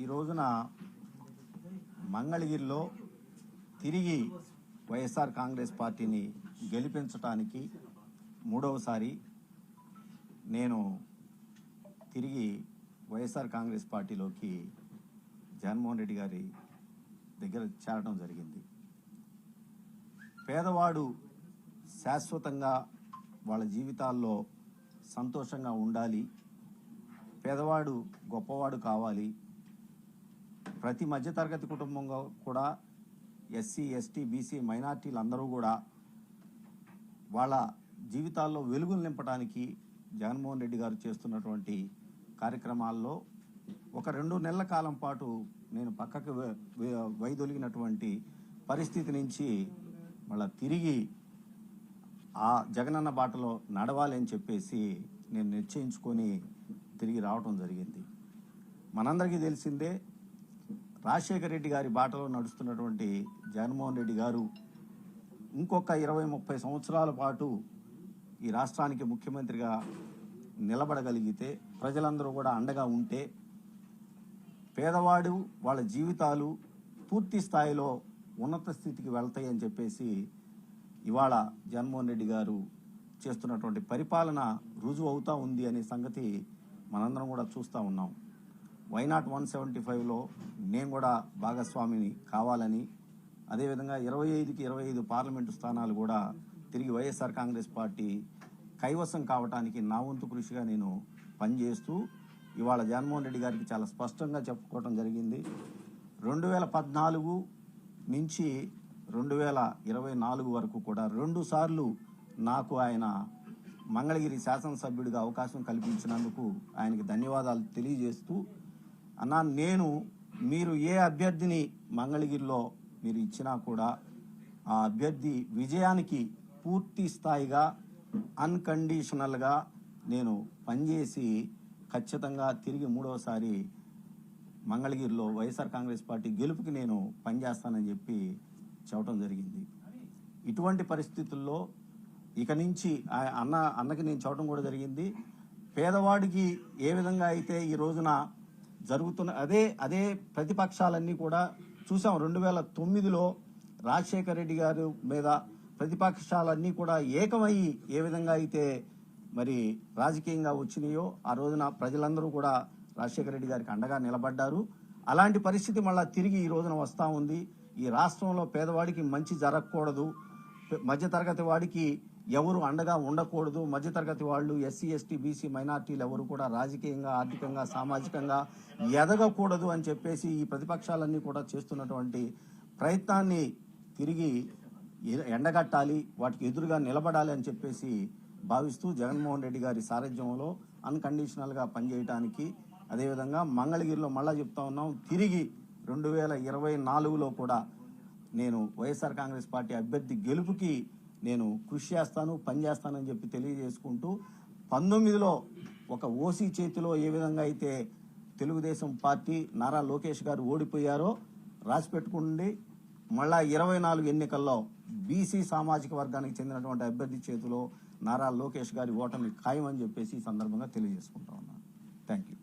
ఈ రోజున మంగళగిరిలో తిరిగి వైఎస్ఆర్ కాంగ్రెస్ పార్టీని గెలిపించడానికి మూడవసారి నేను తిరిగి వైఎస్ఆర్ కాంగ్రెస్ పార్టీలోకి జగన్మోహన్ రెడ్డి గారి దగ్గర చేరడం జరిగింది. పేదవాడు శాశ్వతంగా వాళ్ళ జీవితాల్లో సంతోషంగా ఉండాలి, పేదవాడు గొప్పవాడు కావాలి. ప్రతి మధ్యతరగతి కుటుంబంలో కూడా ఎస్సీ, ఎస్టీ, బీసీ, మైనార్టీలు అందరూ కూడా వాళ్ళ జీవితాల్లో వెలుగులు నింపడానికి జగన్మోహన్ రెడ్డి గారు చేస్తున్నటువంటి కార్యక్రమాల్లో ఒక 2 నెలల కాలం పాటు నేను పక్కకు వైదొలిగినటువంటి పరిస్థితి నుంచి మళ్ళీ తిరిగి ఆ జగనన్న బాటలో నడవాలి అని చెప్పేసి నేను నిశ్చయించుకొని తిరిగి రావడం జరిగింది. మనందరికీ తెలిసిందే, రాజశేఖర రెడ్డి గారి బాటలో నడుస్తున్నటువంటి జగన్మోహన్ రెడ్డి గారు ఇంకొక 20-30 సంవత్సరాల పాటు ఈ రాష్ట్రానికి ముఖ్యమంత్రిగా నిలబడగలిగితే, ప్రజలందరూ కూడా అండగా ఉంటే పేదవాడు వాళ్ళ జీవితాలు పూర్తి స్థాయిలో ఉన్నత స్థితికి వెళ్తాయని చెప్పేసి ఇవాళ జగన్మోహన్ రెడ్డి గారు చేస్తున్నటువంటి పరిపాలన రుజువు అవుతా ఉంది అనే సంగతి మనందరం కూడా చూస్తూ ఉన్నాం. వైనాట్ 175లో నేను కూడా భాగస్వామిని కావాలని, అదేవిధంగా 25కి 25 పార్లమెంటు స్థానాలు కూడా తిరిగి వైఎస్ఆర్ కాంగ్రెస్ పార్టీ కైవసం కావటానికి నా వంతు కృషిగా నేను పనిచేస్తూ ఇవాళ జగన్మోహన్ రెడ్డి గారికి చాలా స్పష్టంగా చెప్పుకోవడం జరిగింది. 2014 నుంచి 2024 వరకు కూడా 2 సార్లు నాకు ఆయన మంగళగిరి శాసనసభ్యుడిగా అవకాశం కల్పించినందుకు ఆయనకి ధన్యవాదాలు తెలియజేస్తూ, అన్నా మీరు ఏ అభ్యర్థిని మంగళగిరిలో మీరు ఇచ్చినా కూడా ఆ అభ్యర్థి విజయానికి పూర్తి స్థాయిగా అన్కండిషనల్గా నేను పనిచేసి ఖచ్చితంగా తిరిగి మూడవసారి మంగళగిరిలో వైఎస్ఆర్ కాంగ్రెస్ పార్టీ గెలుపుకి నేను పనిచేస్తానని చెప్పి చెప్పడం జరిగింది. ఇటువంటి పరిస్థితుల్లో ఇక నుంచి అన్నకి నేను చెప్పడం కూడా జరిగింది, పేదవాడికి ఏ విధంగా అయితే ఈ రోజున జరుగుతున్న అదే ప్రతిపక్షాలన్నీ కూడా చూసాం. 2009లో రాజశేఖర రెడ్డి గారి మీద ప్రతిపక్షాలన్నీ కూడా ఏకమయ్యి ఏ విధంగా అయితే మరి రాజకీయంగా వచ్చినాయో ఆ రోజున ప్రజలందరూ కూడా రాజశేఖర రెడ్డి గారికి అండగా నిలబడ్డారు. అలాంటి పరిస్థితి మళ్ళా తిరిగి ఈ రోజున వస్తూ ఉంది. ఈ రాష్ట్రంలో పేదవాడికి మంచి జరగకూడదు, మధ్యతరగతి వాడికి ఎవరు అండగా ఉండకూడదు, మధ్యతరగతి వాళ్ళు ఎస్సీ, ఎస్టీ, బీసీ, మైనార్టీలు ఎవరు కూడా రాజకీయంగా, ఆర్థికంగా, సామాజికంగా ఎదగకూడదు అని చెప్పేసి ఈ ప్రతిపక్షాలన్నీ కూడా చేస్తున్నటువంటి ప్రయత్నాన్ని తిరిగి ఎండగట్టాలి, వాటికి ఎదురుగా నిలబడాలి అని చెప్పేసి భావిస్తూ జగన్మోహన్ రెడ్డి గారి సారథ్యంలో అన్కండిషనల్గా పనిచేయడానికి, అదేవిధంగా మంగళగిరిలో మళ్ళా చెప్తా ఉన్నాం, తిరిగి 2024లో కూడా నేను వైఎస్ఆర్ కాంగ్రెస్ పార్టీ అభ్యర్థి గెలుపుకి నేను కృషి చేస్తాను, పనిచేస్తానని చెప్పి తెలియజేసుకుంటూ, 19లో ఒక ఓసీ చేతిలో ఏ విధంగా అయితే తెలుగుదేశం పార్టీ నారా లోకేష్ గారు ఓడిపోయారో రాసిపెట్టుకుండి, మళ్ళా 24 ఎన్నికల్లో బీసీ సామాజిక వర్గానికి చెందినటువంటి అభ్యర్థి చేతిలో నారా లోకేష్ గారి ఓటమి ఖాయమని చెప్పేసి ఈ సందర్భంగా తెలియజేసుకుంటా ఉన్నాను. Thank you.